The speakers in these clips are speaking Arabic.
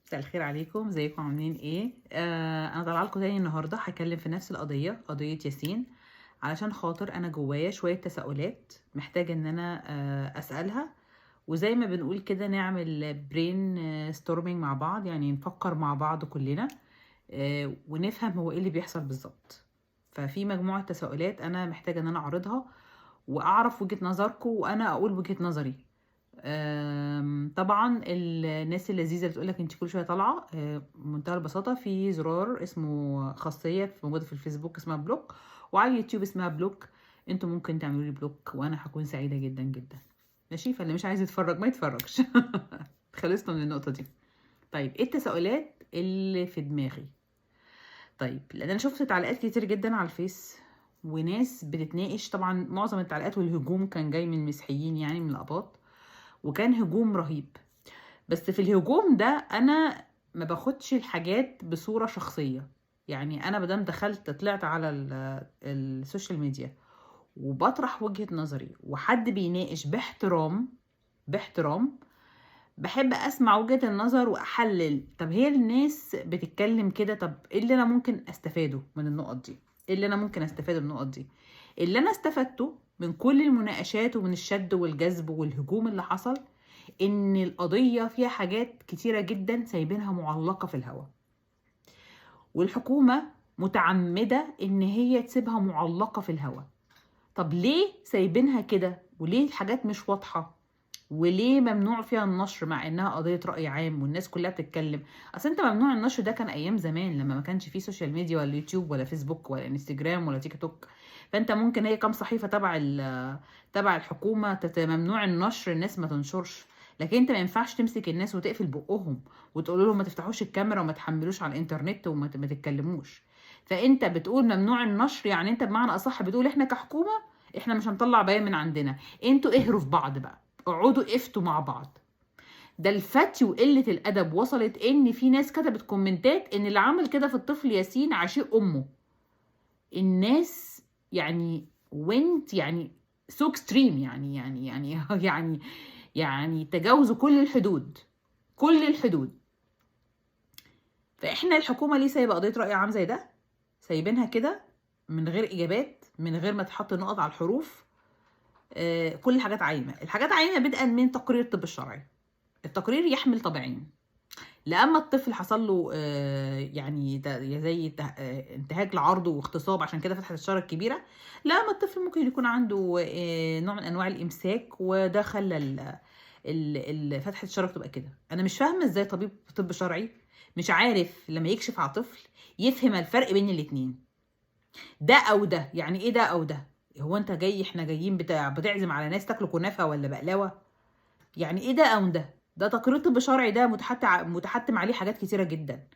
مساء الخير عليكم، ازيكم عاملين ايه؟ انا طالعه لكم تاني النهارده هتكلم في نفس قضيه ياسين، علشان خاطر انا جوايا شويه تساؤلات محتاجه ان انا اسالها. وزي ما بنقول كده نعمل برين ستورمينج مع بعض، يعني نفكر مع بعض كلنا ونفهم هو ايه اللي بيحصل بالظبط. ففي مجموعه تساؤلات انا محتاجه ان انا اعرضها واعرف وجهه نظركم وانا اقول وجهه نظري. طبعا الناس اللذيذه اللي بتقولك انت كل شويه طالعه، بمنتهى البساطه في زرار اسمه خاصيه موجوده في الفيسبوك اسمها بلوك، وعلى اليوتيوب اسمها بلوك. انتوا ممكن تعملوا لي بلوك وانا هكون سعيده جدا جدا. ماشي، فاللي مش عايز يتفرج ما يتفرجش. خلصنا من النقطه دي. طيب ايه التساؤلات اللي في دماغي؟ طيب لان انا شفت تعليقات كتير جدا على الفيس وناس بتتناقش. طبعا معظم التعليقات والهجوم كان جاي من المسيحيين، يعني من الاباط، وكان هجوم رهيب. بس في الهجوم ده انا ما باخدش الحاجات بصورة شخصية. يعني انا مادام دخلت طلعت على السوشيال ميديا وبطرح وجهة نظري وحد بيناقش باحترام، بحب اسمع وجهة النظر واحلل. طب هي الناس بتتكلم كده، طب ايه اللي انا ممكن استفاده من النقط دي؟ ايه اللي انا ممكن استفاده من النقط دي؟ اللي انا استفدته من كل المناقشات ومن الشد والجذب والهجوم اللي حصل، ان القضية فيها حاجات كتيرة جدا سايبينها معلقة في الهواء، والحكومة متعمدة ان هي تسيبها معلقة في الهواء. طب ليه سايبينها كده؟ وليه الحاجات مش واضحة؟ وليه ممنوع فيها النشر مع انها قضية رأي عام والناس كلها بتتكلم؟ اصل انت ممنوع النشر ده كان ايام زمان لما ما كانش فيه سوشيال ميديا ولا يوتيوب ولا فيسبوك ولا انستجرام ولا تيك توك. فانت ممكن هي كام صحيفة تبع الحكومة ممنوع النشر، الناس ما تنشرش. لكن انت ما ينفعش تمسك الناس وتقفل بقهم وتقول لهم ما تفتحوش الكاميرا وما تحملوش على الانترنت ما تتكلموش. فانت بتقول ممنوع النشر، يعني انت بمعنى اصح بتقول احنا كحكومة احنا مش هنطلع بيان من عندنا، انتوا اهروا في بعض بقى، اقعدوا افتوا مع بعض. ده الفتي وقلة الأدب وصلت إن في ناس كتبت كومنتات إن اللي عمل كده في الطفل ياسين عشيق أمه. الناس يعني وانت يعني سو اكستريم، يعني تجاوزوا كل الحدود، كل الحدود. فإحنا الحكومة ليه سايبة قضية رأي عام زي ده؟ سايبينها كده من غير إجابات، من غير ما تحط نقط على الحروف. كل الحاجات عايمة، الحاجات عايمة بدءا من تقرير الطب الشرعي. التقرير يحمل طابعين. لأما الطفل حصل له يعني زي انتهاك لعرضه واغتصاب، عشان كده فتحة الشارة الكبيرة. لأما الطفل ممكن يكون عنده نوع من أنواع الإمساك، وده خلى فتحة الشارة بتبقى كده. أنا مش فاهمة إزاي طب شرعي مش عارف لما يكشف على طفل يفهم الفرق بين الاتنين، ده أو ده. يعني إيه ده أو ده؟ هو أنت جاي، إحنا جايين بتعزم على ناس تاكلوا كنافة ولا بقلاوة؟ يعني ايه ده او ده؟ ده تقرير طب شرعي، ده متحتم عليه حاجات كتيره جدا.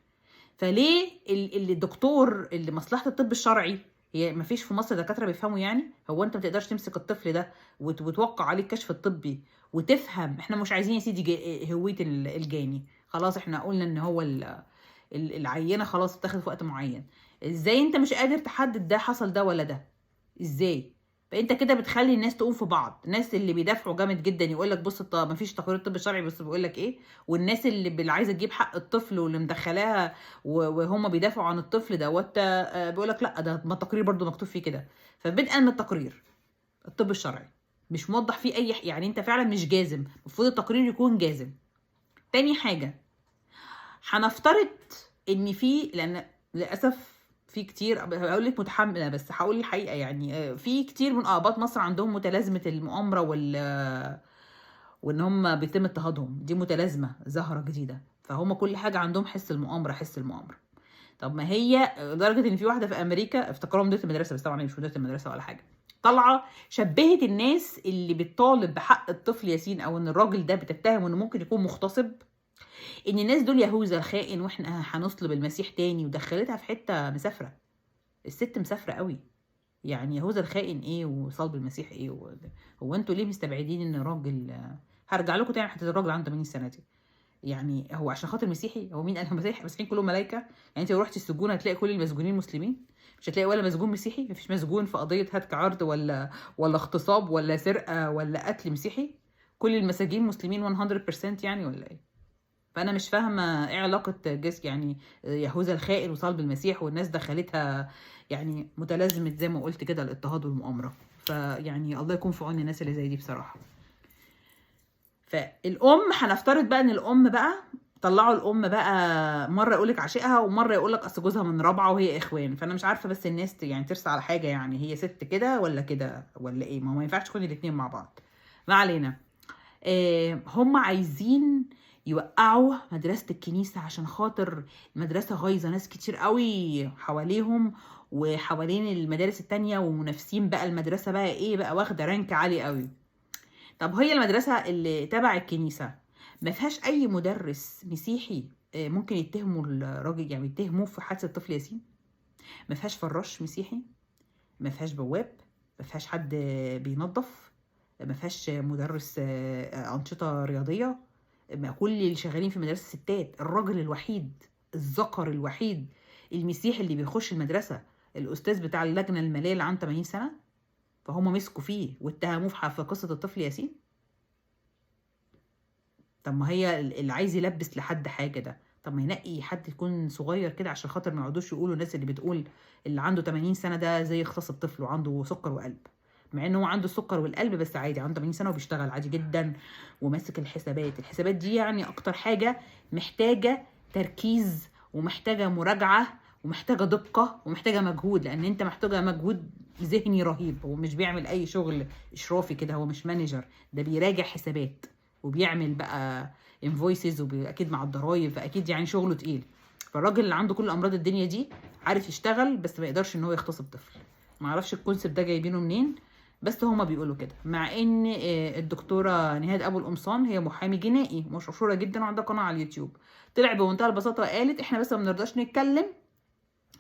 فليه الدكتور اللي مصلحه الطب الشرعي، هي مفيش في مصر دكاتره بيفهموا؟ يعني هو انت ما تقدرش تمسك الطفل ده وتوقع عليه الكشف الطبي وتفهم؟ احنا مش عايزين يا سيدي هويه الجاني، خلاص احنا قلنا ان هو العينه خلاص اتاخدت في وقت معين. ازاي انت مش قادر تحدد ده حصل ده ولا ده؟ ازاي؟ فانت كده بتخلي الناس تقوم في بعض. الناس اللي بيدافعوا جامد جدا يقول لك بص ما فيش تقرير طب شرعي، بس بيقول لك ايه؟ والناس اللي عايزه تجيب حق الطفل واللي مدخلاها وهم بيدافعوا عن الطفل دوت بيقول لك لا، ده ما التقرير برضو مكتوب فيه كده. فبدءا من التقرير الطب الشرعي مش موضح فيه اي يعني انت فعلا مش جازم، المفروض التقرير يكون جازم. تاني حاجه، هنفترض ان في، لان للاسف في كتير، هقول لك متحمله بس هقول الحقيقه، يعني في كتير من اقباط مصر عندهم متلازمه المؤامره وان هم بيتم اضطهادهم. دي متلازمه ظاهره جديده، فهم كل حاجه عندهم حس المؤامره، حس المؤامره. طب ما هي لدرجه ان في واحده في امريكا افتكروا مديره المدرسه، بس طبعا هي مش مديره المدرسه ولا حاجه، طالعه شبهت الناس اللي بتطالب بحق الطفل ياسين او ان الراجل ده بتتهم انه ممكن يكون مغتصب، ان الناس دول يهوذا الخائن واحنا هنصلب المسيح تاني، ودخلتها في حته مسافره. الست مسافره قوي. يعني يهوذا الخائن ايه وصلب المسيح ايه هو انتوا ليه مستبعدين ان راجل هرجع لكم تاني حته الراجل عنده 80 سنه دي؟ يعني هو عشان خاطر مسيحي؟ هو مين قال المسيحيين كلهم ملائكه؟ يعني انت لو رحتي السجون هتلاقي كل المسجونين مسلمين، مش هتلاقي ولا مسجون مسيحي. مفيش مسجون في قضيه هتك عرض ولا اغتصاب ولا سرقه ولا قتل مسيحي. كل المساجين مسلمين 100%، يعني ولا ايه؟ فانا مش فاهمه ايه علاقه يعني يهوذا الخائن وصلب المسيح والناس دخلتها يعني متلازمه زي ما قلت كده الاضطهاد والمؤامره. فيعني الله يكون في عون الناس اللي زي دي بصراحه. فالام هنفترض بقى ان الام بقى طلعوا الام بقى مره يقولك عشقها ومره يقولك اصل جوزها من رابعه وهي اخوان. فانا مش عارفه بس الناس يعني ترسى على حاجه، يعني هي ست كده ولا كده ولا ايه؟ ما ينفعش تكون الاتنين مع بعض. ما علينا. هم عايزين يوقعوا مدرسة الكنيسة عشان خاطر المدرسة غايظة ناس كتير قوي حواليهم وحوالين المدارس التانية، ومنافسين بقى المدرسة بقى ايه بقى واخدة رانك عالي قوي. طب هي المدرسة اللي تبع الكنيسة ما فيهاش اي مدرس مسيحي ممكن يتهموا الراجل، يعني يتهموه في حادثة الطفل ياسين؟ ما فيهاش فراش مسيحي؟ ما فيهاش بواب؟ ما فيهاش حد بينظف؟ ما فيهاش مدرس أنشطة رياضية؟ كل اللي شغالين في مدرسة ستات. الراجل الوحيد الذكر الوحيد المسيحي اللي بيخش المدرسة الأستاذ بتاع اللجنة المالية اللي عنده 80 سنة، فهم مسكوا فيه واتهموه في قصة الطفل ياسين. طب ما هي اللي عايز يلبس لحد حاجة ده، طب ما ينقي حد يكون صغير كده عشان خاطر ما يقعدوش يقولوا الناس اللي بتقول اللي عنده 80 سنة ده زي اغتصب طفل وعنده سكر وقلب، مع انه هو عنده السكر والقلب بس عادي عنده 80 سنة وبيشتغل عادي جدا وماسك الحسابات دي. يعني اكتر حاجة محتاجة تركيز ومحتاجة مراجعة ومحتاجة دقة ومحتاجة مجهود، لان انت محتاجة مجهود ذهني رهيب. هو مش بيعمل اي شغل اشرافي كده، هو مش مانجر، ده بيراجع حسابات وبيعمل بقى انفويسز واكيد مع الضرايب، فاكيد يعني شغله تقيل. فالراجل اللي عنده كل امراض الدنيا دي عارف يشتغل بس ما يقدرش ان هو يغتصب طفل. ما اعرفش الكونسيبت ده جايبينه منين، بس هما بيقولوا كده. مع ان الدكتوره نهاد ابو القمصان هي محامي جنائي مشهوره جدا وعندها قناه على اليوتيوب، طلع بمنتهى البساطه قالت احنا بس ما بنرضاش نتكلم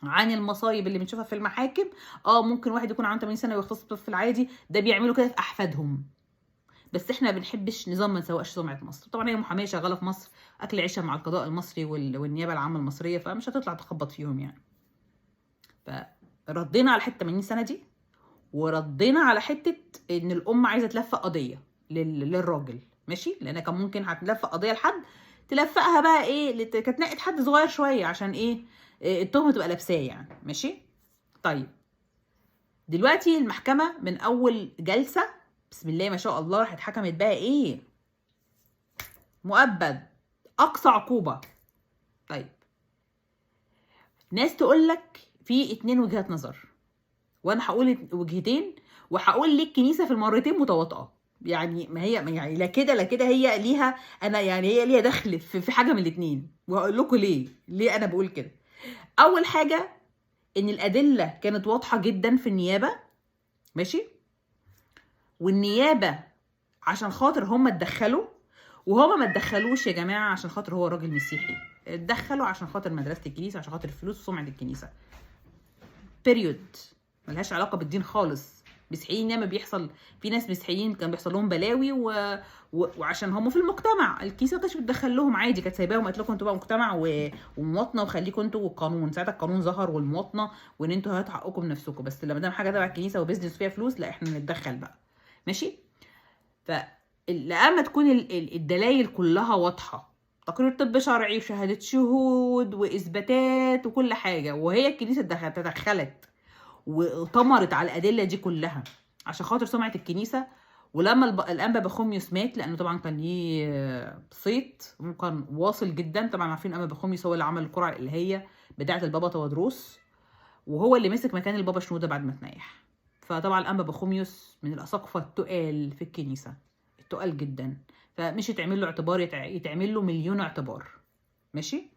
عن المصايب اللي بنشوفها في المحاكم. ممكن واحد يكون عنده 80 سنه ويغتصب طفل عادي، ده بيعملوا كده في احفادهم، بس احنا ما بنحبش نظام ما نسوقش سمعه مصر. طبعا هي محاميه شغاله في مصر، اكل عيشها مع القضاء المصري والنيابه العامه المصريه، فمش هتطلع تخبط فيهم يعني. فردينا على حته 80 سنه دي، وردينا على حته ان الام عايزه تلفق قضيه للراجل، ماشي، لان كان ممكن هتلفق قضيه لحد تلفقها بقى ايه كانت نقت حد صغير شويه عشان ايه التهمه تبقى لابساه يعني، ماشي. طيب دلوقتي المحكمه من اول جلسه بسم الله ما شاء الله راحت حكمت بقى ايه مؤبد، اقصى عقوبه. طيب ناس تقول لك في 2 وجهات نظر، وانا هقول وجهتين وهقول ليه الكنيسه في المرتين متواطئه. يعني ما هي يعني لا كده لا كده، هي ليها انا يعني هي ليها دخل في حاجه من الاثنين، وهقول لكم ليه انا بقول كده. اول حاجه ان الادله كانت واضحه جدا في النيابه، ماشي، والنيابه عشان خاطر هم اتدخلوا، وهما ما اتدخلوش يا جماعه عشان خاطر هو راجل مسيحي، اتدخلوا عشان خاطر مدرسه الكنيسه، عشان خاطر الفلوس وسمعه الكنيسه، بيريود، ملهاش علاقه بالدين خالص. مسيحيين ياما بيحصل، في ناس مسيحيين كان بيحصل لهم بلاوي وعشان هم في المجتمع الكنيسه ما كانتش بتدخل لهم عادي، كانت سايباهم قالت لكم انتوا بقى مجتمع ومواطنه وخليكم انتوا والقانون. ساعتها القانون ظهر والمواطنه وان انتوا هاتوا حقكم بنفسكم، بس لما دام حاجه تبع الكنيسه وبيزنس فيها فلوس لا احنا نتدخل بقى، ماشي. لما تكون الدلائل كلها واضحه، تقرير طب شرعي وشهاده شهود واثباتات وكل حاجه، وهي الكنيسه تدخلت وطمرت على الادله دي كلها عشان خاطر سمعه الكنيسه. ولما الانبا بخوميوس مات، لانه طبعا كان ليه صيت وكان واصل جدا، طبعا عارفين الانبا بخوميوس هو اللي عمل القرعه الالهيه بتاعه البابا تودروس، وهو اللي مسك مكان البابا شنوده بعد ما تنيح. فطبعا الانبا بخوميوس من الاساقفه التقال في الكنيسه، التقال جدا، فمش يتعمل له اعتبار، يتعمل له مليون اعتبار، ماشي.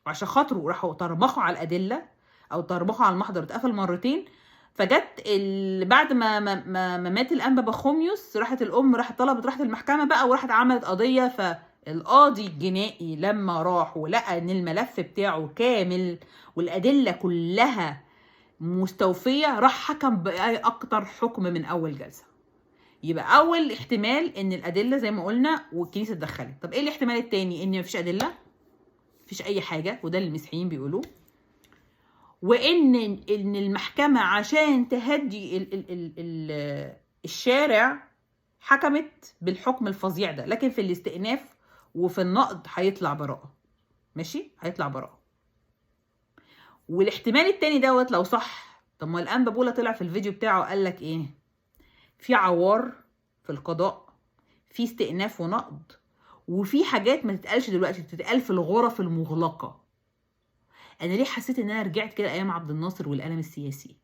وعشان خاطره راحوا طربخوا على الادله او طربخوا على المحضر، اتقفل مرتين. فجت بعد ما مات الانبا بخوميوس، راحت الام راحت راحت المحكمه بقى وراحت عملت قضيه. فالقاضي الجنائي لما راح ولقى ان الملف بتاعه كامل والادله كلها مستوفيه، راح حكم باكتر حكم من اول جلسه. يبقى اول احتمال ان الادله زي ما قلنا والكنيسه اتدخلت. طب ايه الاحتمال التاني؟ ان مفيش ادله، مفيش اي حاجه، وده اللي المسيحيين بيقولوه، وان المحكمه عشان تهدي الشارع حكمت بالحكم الفظيع ده. لكن في الاستئناف وفي النقد هيطلع براءه. ماشي، هيطلع براءه. والاحتمال التاني دوت لو صح، طب ما الانبا بولا طلع في الفيديو بتاعه وقال لك ايه؟ في عوار في القضاء، في استئناف ونقد، وفي حاجات ما تتقالش دلوقتي بتتقال في الغرف المغلقه. انا ليه حسيت ان انا رجعت كده ايام عبد الناصر والقلم السياسي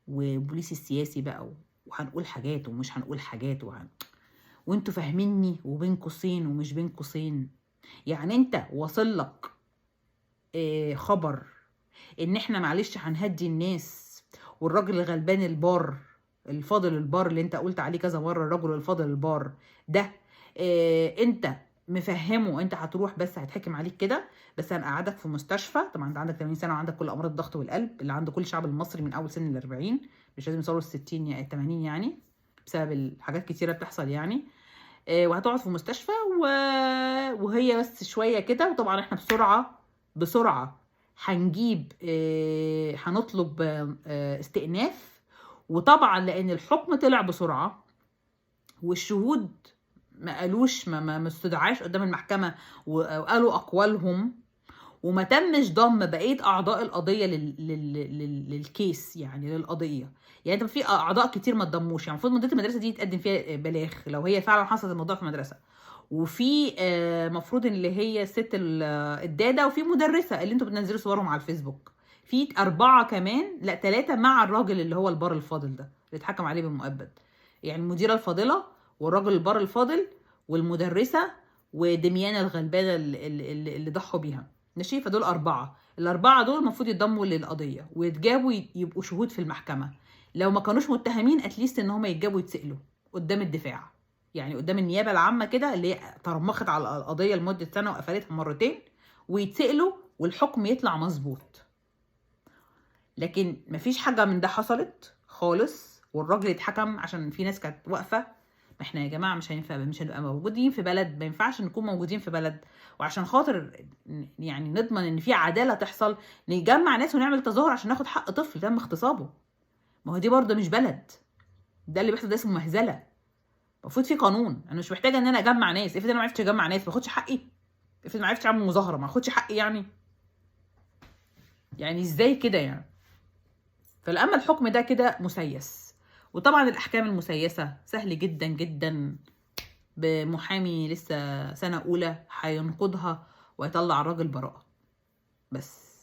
وبوليس السياسي بقى، وهنقول حاجات ومش هنقول حاجات وانتوا فاهميني، وبين قوسين ومش بين قوسين. يعني انت واصل لك خبر ان احنا معلش هنهدي الناس، والراجل الغلبان البار الفاضل البار اللي انت قلت عليه كذا مره، الرجل الفاضل البار ده، انت مفهمه انت هتروح بس هيتحكم عليك كده، بس هنقعدك في مستشفى. طبعا انت عندك 80 سنه وعندك كل امراض الضغط والقلب اللي عند كل الشعب المصري من اول سن ال40، مش لازم يوصلوا ال60 يعني 80 يعني، بسبب الحاجات كتيره بتحصل يعني. وهتقعد في مستشفى وهي بس شويه كده. وطبعا احنا بسرعه هنجيب هنطلب استئناف. وطبعا لان الحكم طلع بسرعه والشهود ما قالوش ما استدعاش قدام المحكمه وقالوا اقوالهم، وما تمش ضم بقيه اعضاء القضيه للكيس، يعني للقضيه. يعني انت في اعضاء كتير ما اتضموش، يعني المفروض مديريه المدرسه دي يتقدم فيها بلاغ لو هي فعلا حصلت الموضوع في مدرسه. وفي مفروض اللي هي الست الداده، وفي مدرسه اللي انتوا بتنزلوا صورهم على الفيسبوك. في 4 كمان، لا 3 مع الراجل اللي هو البار الفاضل ده اللي اتحكم عليه بالمؤبد. يعني المديره الفاضله والراجل البار الفاضل والمدرسه ودميانه الغلبانه اللي ضحوا بيها. ماشي، فدول 4. ال4 دول المفروض يتضموا للقضيه ويتجابوا يبقوا شهود في المحكمه. لو ما كانوش متهمين اتليست ان هم يتجابوا يتسالوا قدام الدفاع، يعني قدام النيابه العامه كده اللي هي طرمخت على القضيه لمده سنه وقفلتها مرتين، ويتسالوا والحكم يطلع مظبوط. لكن مفيش حاجه من ده حصلت خالص، والراجل اتحكم عشان في ناس كانت واقفه. ما احنا يا جماعه مش هينفع، مش هنبقى موجودين في بلد، ما ينفعش نكون موجودين في بلد وعشان خاطر يعني نضمن ان في عداله تحصل نجمع ناس ونعمل تظاهر عشان ناخد حق طفل تم اغتصابه. ما هو دي برضه مش بلد، ده اللي بيحصل ده اسمه مهزله. المفروض في قانون. انا مش محتاجه ان انا اجمع ناس. افرض انا ما عرفتش اجمع ناس ما اخدش حقي؟ افرض ما عرفتش اعمل مظاهره ما اخدش حقي؟ يعني ازاي كده يعني؟ فلما الحكم ده كده مسيس، وطبعا الاحكام المسيسه سهل جدا جدا بمحامي لسه سنه اولى هينقضها ويطلع الراجل براءه بس.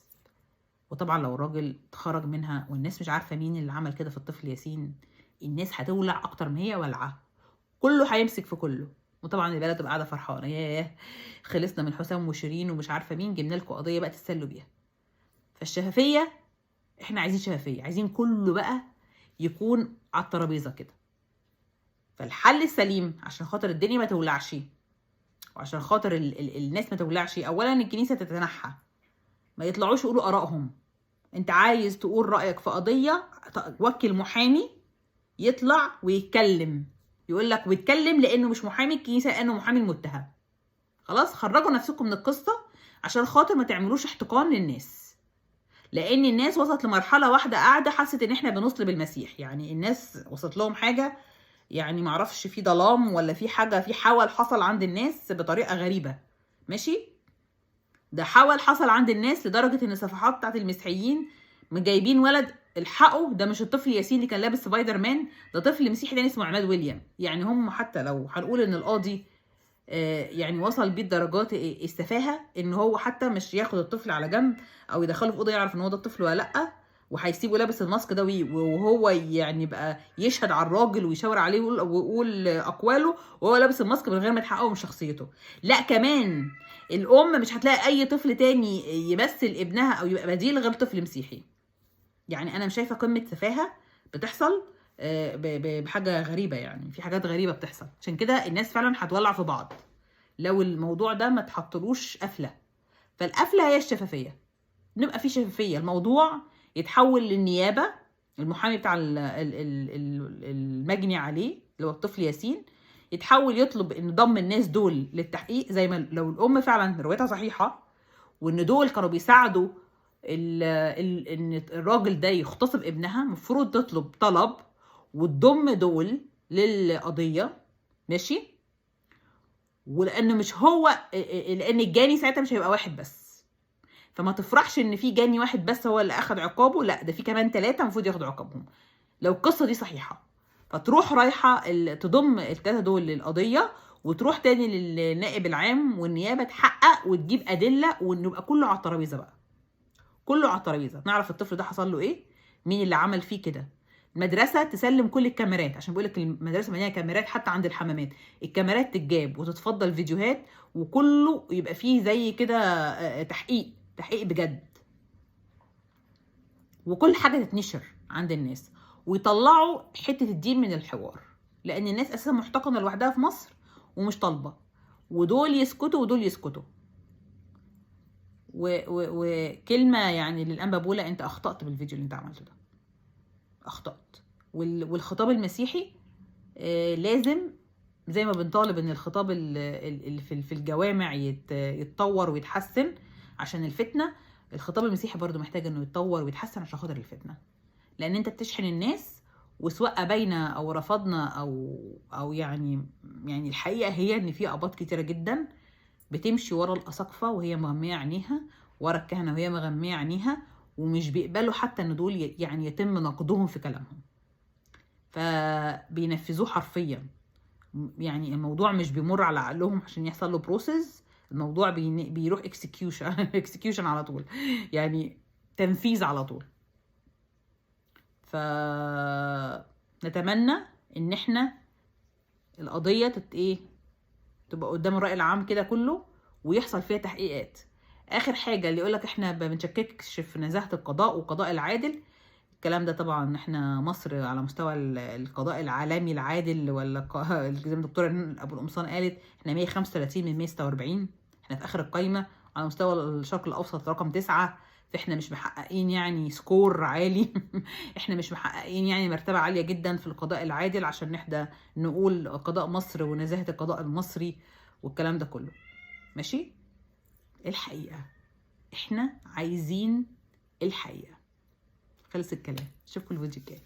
وطبعا لو الراجل اتخرج منها والناس مش عارفه مين اللي عمل كده في الطفل ياسين، الناس هتولع اكتر ما هي والعه، كله هيمسك في كله. وطبعا البلد تبقى قاعده فرحانه، ياه خلصنا من حسام وشيرين ومش عارفه مين، جبنا لكم قضيه بقى تتسلوا بيها. فالشفافيه، احنا عايزين شفافيه، عايزين كله بقى يكون على الترابيزه كده. فالحل السليم عشان خاطر الدنيا ما تولعش وعشان خاطر الناس ما تولعش، اولا الكنيسه تتنحى، ما يطلعوش يقولوا ارائهم. انت عايز تقول رايك في قضيه، وكل محامي يطلع ويتكلم، يقول لك ويتكلم لانه مش محامي الكنيسه، لانه محامي المتهم. خلاص خرجوا نفسكم من القصه عشان خاطر ما تعملوش احتقان للناس. لان الناس وصلت لمرحله واحده قاعده حست ان احنا بنصلب المسيح. يعني الناس وصلت لهم حاجه، يعني معرفش في ظلام ولا في حاجه، في حول حصل عند الناس بطريقه غريبه. ماشي، ده حول حصل عند الناس لدرجه ان الصفحات بتاعت المسيحيين جايبين ولد الحقه، ده مش الطفل ياسين اللي كان لابس سبايدر مان، ده طفل مسيحي تاني اسمه عماد ويليام. يعني هم حتى لو هنقول ان القاضي يعني وصل بيه درجات السفاهه ان هو حتى مش ياخد الطفل على جنب او يدخله في اوضه يعرف ان هو ده الطفل ولا لا، وهيسيبه لابس الماسك ده وهو يعني بقى يشهد على الراجل ويشاور عليه ويقول اقواله وهو لابس الماسك من غير ما يتحققوا من شخصيته. لا كمان الام مش هتلاقي اي طفل تاني يمثل ابنها او يبقى بديل غير طفل مسيحي. يعني انا مش شايفه قمه سفاهه بتحصل بحاجه غريبه. يعني في حاجات غريبه بتحصل، عشان كده الناس فعلا هتولع في بعض لو الموضوع ده ما تحطلوش قفله. فالقفله هي الشفافيه، نبقى في شفافيه، الموضوع يتحول للنيابه، المحامي بتاع المجني عليه اللي هو الطفل ياسين يتحول يطلب ان ضم الناس دول للتحقيق، زي ما لو الام فعلا روايتها صحيحه وان دول كانوا بيساعدوا ان الراجل ده يغتصب ابنها، المفروض تطلب طلب وتضم دول للقضيه. ماشي، ولانه مش هو، لان الجاني ساعتها مش هيبقى واحد بس، فما تفرحش ان في جاني واحد بس هو اللي اخد عقابه، لا ده في كمان 3 المفروض ياخدوا عقابهم لو القصه دي صحيحه. فتروح رايحه تضم ال3 دول للقضيه، وتروح تاني للنائب العام والنيابه تحقق وتجيب ادله، ونبقى كله على الترابيزه بقى، كله على الترابيزه، نعرف الطفل ده حصل له ايه، مين اللي عمل فيه كده. المدرسه تسلم كل الكاميرات، عشان بقول لك المدرسه مليانه كاميرات حتى عند الحمامات، الكاميرات تتجاب وتتفضل فيديوهات، وكله يبقى فيه زي كده تحقيق بجد، وكل حاجه تتنشر عند الناس، ويطلعوا حته الدين من الحوار، لان الناس اساسا محتقنه لوحدها في مصر ومش طالبه، ودول يسكتوا ودول يسكتوا. وكلمه يعني للانبا بولا، انت اخطات بالفيديو اللي انت عملته ده، اخطات. والخطاب المسيحي لازم زي ما بنطالب ان الخطاب اللي في الجوامع يتطور ويتحسن عشان الفتنه، الخطاب المسيحي برضو محتاج انه يتطور ويتحسن عشان خاطر الفتنه، لان انت بتشحن الناس، وسواء قبينا او رفضنا او يعني الحقيقه هي ان في اباط كتيره جدا بتمشي ورا الاساقفه وهي مغميه عينيها، ورا الكهنه وهي مغميه عينيها، ومش بيقبلوا حتى ان دول يعني يتم نقدهم في كلامهم، فبينفذوه حرفيا. يعني الموضوع مش بيمر على عقلهم عشان يحصل له بروسيس، الموضوع بيروح اكسكيوشن على طول، يعني تنفيذ على طول. فنتمنى ان احنا القضيه تبقى قدام الرأي العام كده كله، ويحصل فيها تحقيقات. اخر حاجه اللي يقولك احنا ما بنشككش في نزاهه القضاء والقضاء العادل، الكلام ده طبعا احنا مصر على مستوى القضاء العالمي العادل، ولا زي ما الدكتوره ابو القمصان قالت احنا 135 من 146، احنا في اخر القايمه على مستوى الشرق الاوسط رقم 9، فاحنا مش محققين يعني سكور عالي احنا مش محققين يعني مرتبه عاليه جدا في القضاء العادل عشان نقول قضاء مصر ونزاهه القضاء المصري والكلام ده كله. ماشي، الحقيقه احنا عايزين الحقيقه. خلص الكلام، اشوفكم الفيديو الجاي.